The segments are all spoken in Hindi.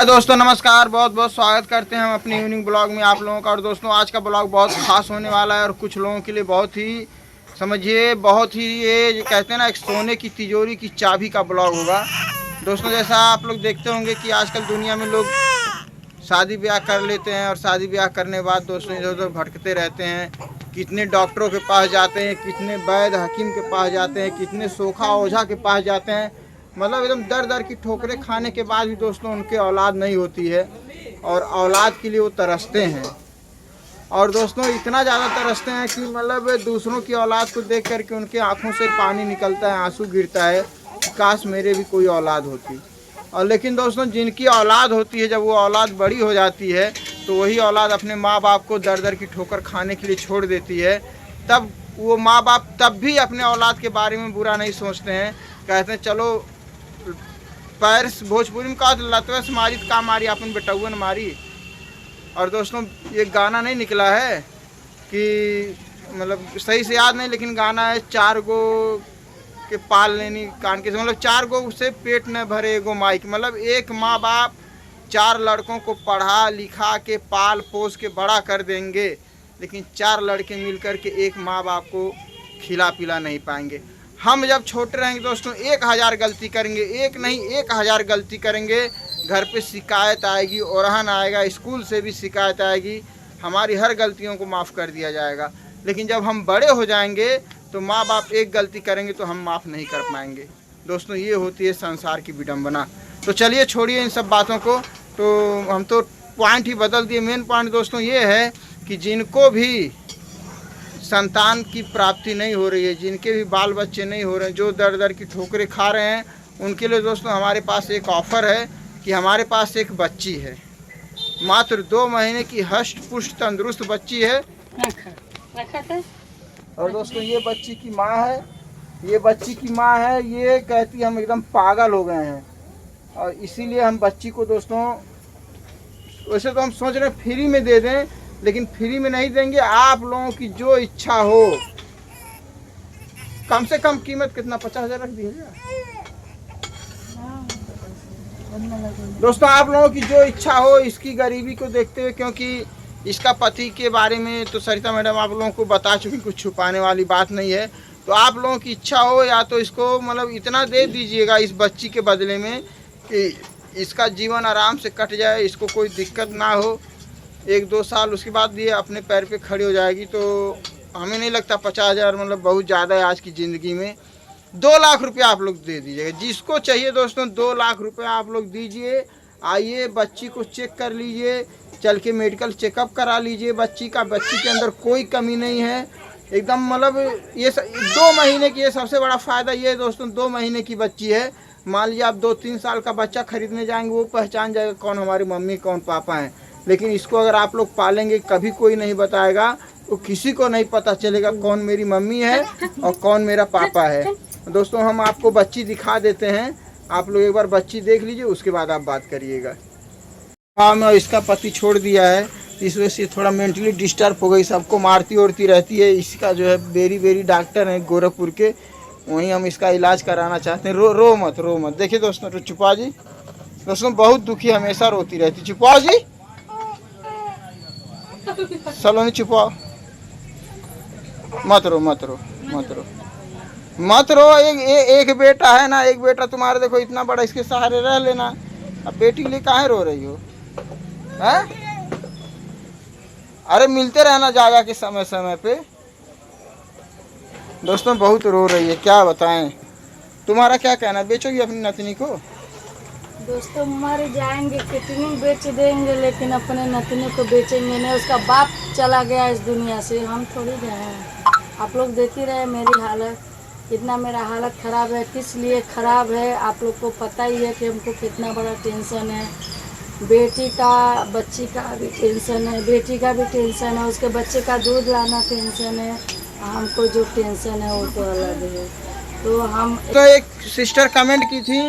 दोस्तों नमस्कार, बहुत बहुत स्वागत करते हैं हम अपने इवनिंग ब्लॉग में आप लोगों का। और दोस्तों आज का ब्लॉग बहुत खास होने वाला है और कुछ लोगों के लिए बहुत ही समझिए बहुत ही ये कहते हैं ना एक सोने की तिजोरी की चाबी का ब्लॉग होगा। दोस्तों जैसा आप लोग देखते होंगे कि आजकल दुनिया में लोग शादी ब्याह कर लेते हैं और शादी ब्याह करने के बाद दोस्तों इधर उधर भटकते रहते हैं। कितने डॉक्टरों के पास जाते हैं, कितने वैद्य हकीम के पास जाते हैं, कितने सोखा ओझा के पास जाते हैं। मतलब एकदम दर दर की ठोकरें खाने के बाद भी दोस्तों उनके औलाद नहीं होती है और औलाद के लिए वो तरसते हैं। और दोस्तों इतना ज़्यादा तरसते हैं कि मतलब दूसरों की औलाद को देख करके उनके आंखों से पानी निकलता है, आंसू गिरता है, काश मेरे भी कोई औलाद होती। और लेकिन दोस्तों जिनकी औलाद होती है, जब वो औलाद बड़ी हो जाती है तो वही औलाद अपने माँ बाप को दर दर की ठोकर खाने के लिए छोड़ देती है। तब वो माँ बाप तब भी अपने औलाद के बारे में बुरा नहीं सोचते हैं, कहते हैं चलो पैर भोजपुरी में कहा लतवस मारी का मारी अपन बेटौन मारी। और दोस्तों ये गाना नहीं निकला है कि मतलब सही से याद नहीं, लेकिन गाना है चार गो के पाल लेनी कान के, मतलब चार गो से पेट न भरे एगो माइक। मतलब एक माँ बाप चार लड़कों को पढ़ा लिखा के पाल पोस के बड़ा कर देंगे, लेकिन चार लड़के मिलकर के एक माँ बाप को खिला पिला नहीं पाएंगे। हम जब छोटे रहेंगे दोस्तों 1000 गलती करेंगे, एक नहीं 1000 गलती करेंगे। घर पे शिकायत आएगी, ओरहन आएगा, स्कूल से भी शिकायत आएगी, हमारी हर गलतियों को माफ़ कर दिया जाएगा। लेकिन जब हम बड़े हो जाएंगे तो माँ बाप एक गलती करेंगे तो हम माफ़ नहीं कर पाएंगे। दोस्तों ये होती है संसार की विडंबना। तो चलिए छोड़िए इन सब बातों को, तो हम तो पॉइंट ही बदल दिए। मेन पॉइंट दोस्तों ये है कि जिनको भी संतान की प्राप्ति नहीं हो रही है, जिनके भी बाल बच्चे नहीं हो रहे हैं, जो दर दर की ठोकरें खा रहे हैं, उनके लिए दोस्तों हमारे पास एक ऑफ़र है कि हमारे पास एक बच्ची है, मात्र 2 महीने की हष्ट पुष्ट तंदुरुस्त बच्ची है। और दोस्तों ये बच्ची की माँ है, ये बच्ची की माँ है। ये कहती हम एकदम पागल हो गए हैं और इसीलिए हम बच्ची को दोस्तों, वैसे तो हम सोच रहे हैं फ्री में दे दें, लेकिन फ्री में नहीं देंगे। आप लोगों की जो इच्छा हो, कम से कम कीमत कितना 50,000 रख दीजिएगा दोस्तों। आप लोगों की जो इच्छा हो, इसकी गरीबी को देखते हुए, क्योंकि इसका पति के बारे में तो सरिता मैडम आप लोगों को बता चुकी, कुछ छुपाने वाली बात नहीं है। तो आप लोगों की इच्छा हो या तो इसको मतलब इतना दे दीजिएगा इस बच्ची के बदले में कि इसका जीवन आराम से कट जाए, इसको कोई दिक्कत ना हो। 1-2 साल उसके बाद ये अपने पैर पे खड़ी हो जाएगी। तो हमें नहीं लगता 50,000 मतलब बहुत ज़्यादा है आज की ज़िंदगी में। 2 लाख रुपया आप लोग दे दीजिएगा, जिसको चाहिए दोस्तों 2 लाख रुपया आप लोग दीजिए। आइए बच्ची को चेक कर लीजिए, चल के मेडिकल चेकअप करा लीजिए बच्ची का। बच्ची के अंदर कोई कमी नहीं है एकदम। मतलब ये 2 महीने की, ये सबसे बड़ा फ़ायदा ये है दोस्तों, 2 महीने की बच्ची है। मान लीजिए आप 2-3 साल का बच्चा खरीदने जाएंगे, वो पहचान जाएगा कौन हमारी मम्मी कौन पापा हैं। लेकिन इसको अगर आप लोग पालेंगे, कभी कोई नहीं बताएगा, तो किसी को नहीं पता चलेगा कौन मेरी मम्मी है और कौन मेरा पापा है। दोस्तों हम आपको बच्ची दिखा देते हैं, आप लोग एक बार बच्ची देख लीजिए, उसके बाद आप बात करिएगा। हाँ मैं इसका पति छोड़ दिया है, इस वजह से थोड़ा मेंटली डिस्टर्ब हो गई, सबको मारती ओरती रहती है। इसका जो है बेरी डॉक्टर है गोरखपुर के, वहीं हम इसका इलाज कराना चाहते हैं। रो मत। देखिए दोस्तों, चुपा जी दोस्तों बहुत दुखी, हमेशा रोती रहती। चुपाओ जी, सलोनी चुपाओ, मत रो। एक बेटा है ना, एक बेटा तुम्हारे, देखो इतना बड़ा, इसके सहारे रह लेना। अब बेटी के लिए काहे रो रही हो हैं? अरे मिलते रहना जाया के समय पे। दोस्तों बहुत रो रही है, क्या बताएं। तुम्हारा क्या कहना, बेचोगी अपनी नतनी को? दोस्तों मर जाएंगे, कितनी बेच देंगे, लेकिन अपने नतनी को बेचेंगे नहीं। उसका बाप चला गया इस दुनिया से, हम थोड़ी गए हैं। आप लोग देख ही रहे मेरी हालत, कितना मेरा हालत ख़राब है। किस लिए ख़राब है आप लोग को पता ही है कि हमको कितना बड़ा टेंशन है। बेटी का, बच्ची का भी टेंशन है, बेटी का भी टेंशन है, उसके बच्चे का दूध लाना टेंशन है। हमको जो टेंशन है वो तो अलग है। तो हम तो एक सिस्टर कमेंट की थी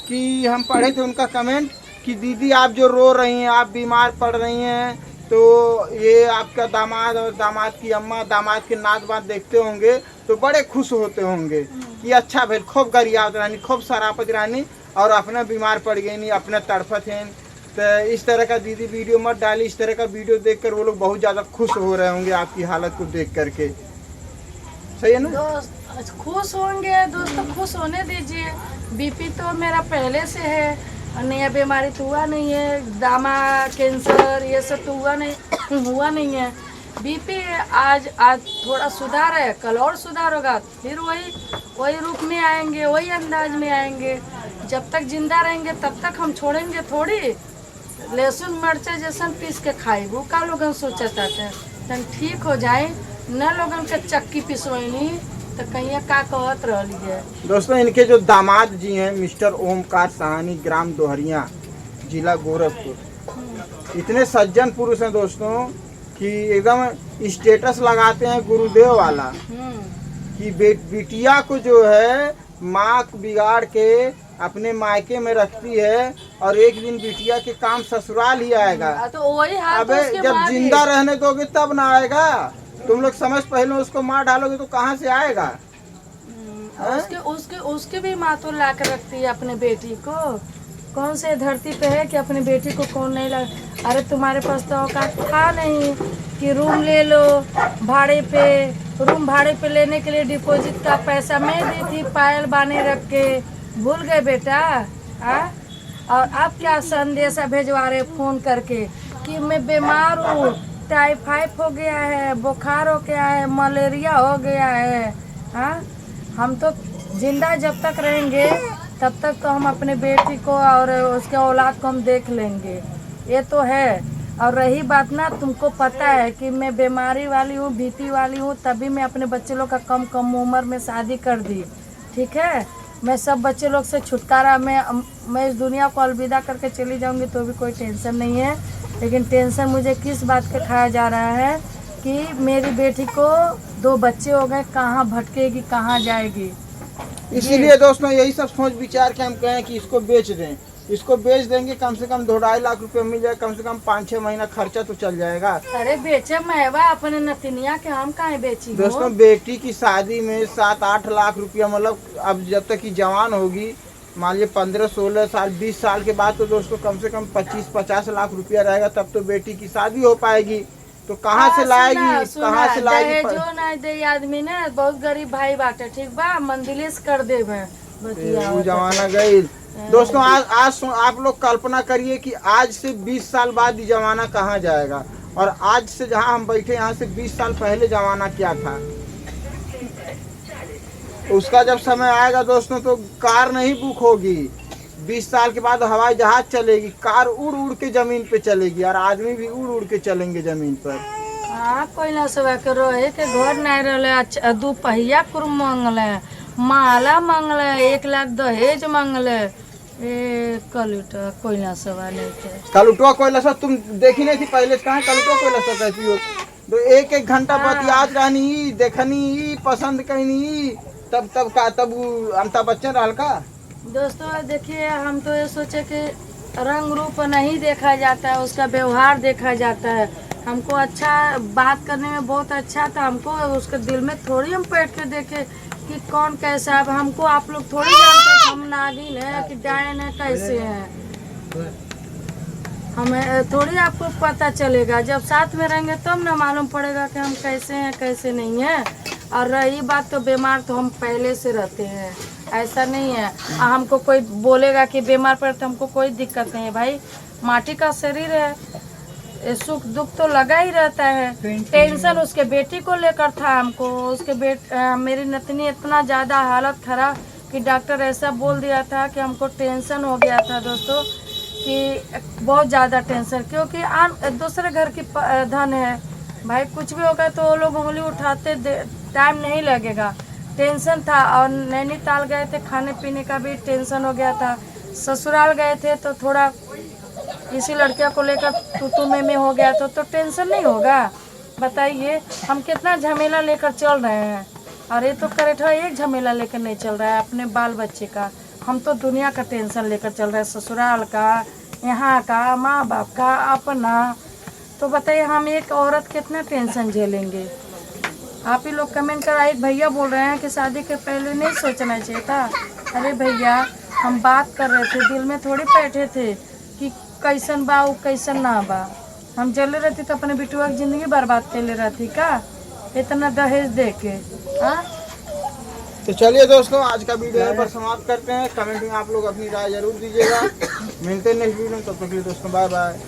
कि हम पढ़े थे उनका कमेंट कि दीदी आप जो रो रही हैं, आप बीमार पड़ रही हैं, तो ये आपका दामाद और दामाद की अम्मा, दामाद के नाच बात देखते होंगे तो बड़े खुश होते होंगे कि अच्छा भाई खूब गरियात रानी, खूब शराफत रानी, और अपना बीमार पड़ गई नहीं, अपना तड़फत हैं। तो इस तरह का दीदी वीडियो मत डाली। इस तरह का वीडियो देखकर वो लोग बहुत ज़्यादा खुश हो रहे होंगे आपकी हालत को देख करके। सही है ना दोस्त? खुश होंगे दोस्तों, खुश होने दीजिए। बीपी तो मेरा पहले से है और नया बीमारी तो हुआ नहीं है, दामा कैंसर ये सब तो हुआ नहीं हुआ नहीं है। बीपी आज थोड़ा सुधार है, कल और सुधार होगा, फिर वही रूप में आएंगे, वही अंदाज में आएंगे। जब तक जिंदा रहेंगे तब तक हम छोड़ेंगे थोड़ी। लहसुन मिर्चा जैसा पीस के खाई वो का लोगन सोचता था तन ठीक हो जाए, न लोगन के चक्की पिसवैनी तो कहीं का कहत रही है। दोस्तों इनके जो दामाद जी हैं मिस्टर ओमकार साहनी, ग्राम दोहरिया, जिला गोरखपुर, इतने सज्जन पुरुष हैं दोस्तों कि एकदम स्टेटस लगाते हैं गुरुदेव वाला कि बिटिया को जो है माँ बिगाड़ के अपने मायके में रखती है और एक दिन बिटिया के काम ससुराल ही आएगा। तो वही हाल अबे तो जब जिंदा रहने दोगे तब ना आएगा। तुम लोग समझ पहले उसको मार डालोगे तो कहाँ से आएगा? उसकी भी माँ तो ला कर रखती है अपने बेटी को। कौन से धरती पे है कि अपनी बेटी को कौन नहीं ला। अरे तुम्हारे पास तो औकात था नहीं कि रूम ले लो भाड़े पे। रूम भाड़े पे लेने के लिए डिपॉजिट का पैसा मैं दी थी, पायल बाने रख के। भूल गए बेटा? और आप क्या संदेशा भेजवा रहे फोन करके कि मैं बीमार हूँ, टाइफाइड हो गया है, बुखार हो गया है, मलेरिया हो गया है। हम तो जिंदा जब तक रहेंगे तब तक तो हम अपने बेटी को और उसके औलाद को हम देख लेंगे, ये तो है। और रही बात ना, तुमको पता है कि मैं बीमारी वाली हूँ, बीपी वाली हूँ, तभी मैं अपने बच्चे लोग का कम उम्र में शादी कर दी। ठीक है, मैं सब बच्चे लोग से छुटकारा, मैं इस दुनिया को अलविदा करके चली जाऊंगी तो भी कोई टेंशन नहीं है। लेकिन टेंशन मुझे किस बात का खाया जा रहा है कि मेरी बेटी को 2 बच्चे हो गए, कहाँ भटकेगी, कहाँ जाएगी। इसीलिए दोस्तों यही सब सोच विचार के हम कहें कि इसको बेच दें। इसको बेच देंगे, कम से कम 2-2.5 लाख रुपए मिल जाए, कम से कम 5-6 महीना खर्चा तो चल जाएगा। अरे बेचे मैवा अपने नतनिया के, हम काहे बेची हो? दोस्तों बेटी की शादी में 7-8 लाख रुपया, मतलब अब जब तक की जवान होगी, मान लीजिए 15-16 साल 20 साल के बाद तो दोस्तों कम से कम 25-50 लाख रुपया रहेगा, तब तो बेटी की शादी हो पाएगी। तो कहाँ से लाएगी, कहाँ से लाएगी? जो नहीं दे आदमी ने, बहुत गरीब भाई बाटे, ठीक बा, मंदिलिस कर दे वो जमाना गई। दोस्तों आज आप लोग कल्पना करिए कि आज से 20 साल बाद ये जमाना कहाँ जाएगा, और आज से जहाँ हम बैठे यहाँ से 20 साल पहले जमाना क्या था। उसका जब समय आएगा दोस्तों तो कार नहीं बुक होगी, 20 साल के बाद हवाई जहाज चलेगी, कार उड़ उड़ के जमीन पे चलेगी और आदमी भी उड़ उड़ के चलेंगे जमीन पर। हाँ, कोई ना सब रहे के घर नहीं रहे, अच्छा 2 पहिया कुर्म मांगले, माला मांगले, 1 लाख दहेज मांगले। कलुटा कोयला सवा नहीं थे। कलुटवा कोयला सब तुम देखी नहीं थी पहले? कहाँ कलुटवा कोयला सब कहती हो? तो 1-1 घंटा बतियात रहनी, देखनी, पसंद करनी, तब अमिताभ बच्चन रहल का। दोस्तों देखिए, हम तो ये सोचे कि रंग रूप नहीं देखा जाता है, उसका व्यवहार देखा जाता है। हमको अच्छा बात करने में बहुत अच्छा था, हमको उसके दिल में थोड़ी हम बैठ के देखे कि कौन कैसा है। हमको आप लोग थोड़ी जानते हैं हम नागिन है कि डायन है, कैसे है। हमें थोड़ी आपको पता चलेगा, जब साथ में रहेंगे तब ना मालूम पड़ेगा कि हम कैसे हैं कैसे नहीं है। और रही बात तो बीमार तो हम पहले से रहते हैं, ऐसा नहीं है। हमको कोई बोलेगा कि बीमार पड़े तो हमको कोई दिक्कत नहीं है भाई, माटी का शरीर है, सुख दुख तो लगा ही रहता है। टेंशन उसके बेटी को लेकर था हमको, उसके मेरी नतनी इतना ज़्यादा हालत खराब कि डॉक्टर ऐसा बोल दिया था कि हमको टेंशन हो गया था दोस्तों, कि बहुत ज़्यादा टेंशन, क्योंकि दूसरे घर की धन है भाई, कुछ भी होगा तो वो लोग उंगली उठाते टाइम नहीं लगेगा। टेंशन था। और नैनीताल गए थे, खाने पीने का भी टेंशन हो गया था। ससुराल गए थे तो थोड़ा किसी लड़कियों को लेकर तू में हो गया तो टेंशन नहीं होगा? बताइए, हम कितना झमेला लेकर चल रहे हैं। और ये तो करेक्ट है, एक झमेला लेकर नहीं चल रहा है अपने बाल बच्चे का, हम तो दुनिया का टेंशन लेकर चल रहे हैं, ससुराल का, यहाँ का, माँ बाप का, अपना। तो बताइए हम एक औरत कितना टेंशन झेलेंगे? आप ही लोग कमेंट कर आए। भैया बोल रहे हैं कि शादी के पहले नहीं सोचना चाहिए था। अरे भैया, हम बात कर रहे थे, दिल में थोड़ी बैठे थे कि कैसन बा उ कैसन ना बा। हम चले रहती तो अपने बिटुआ की जिंदगी बर्बाद कर ले रहती का इतना दहेज दे के। हाँ तो चलिए दोस्तों, आज का वीडियो यहाँ पर समाप्त करते हैं। कमेंट में आप लोग अपनी राय जरूर दीजिएगा। मिलते हैं नेक्स्ट वीडियो में, तब तक के लिए दोस्तों बाय बाय।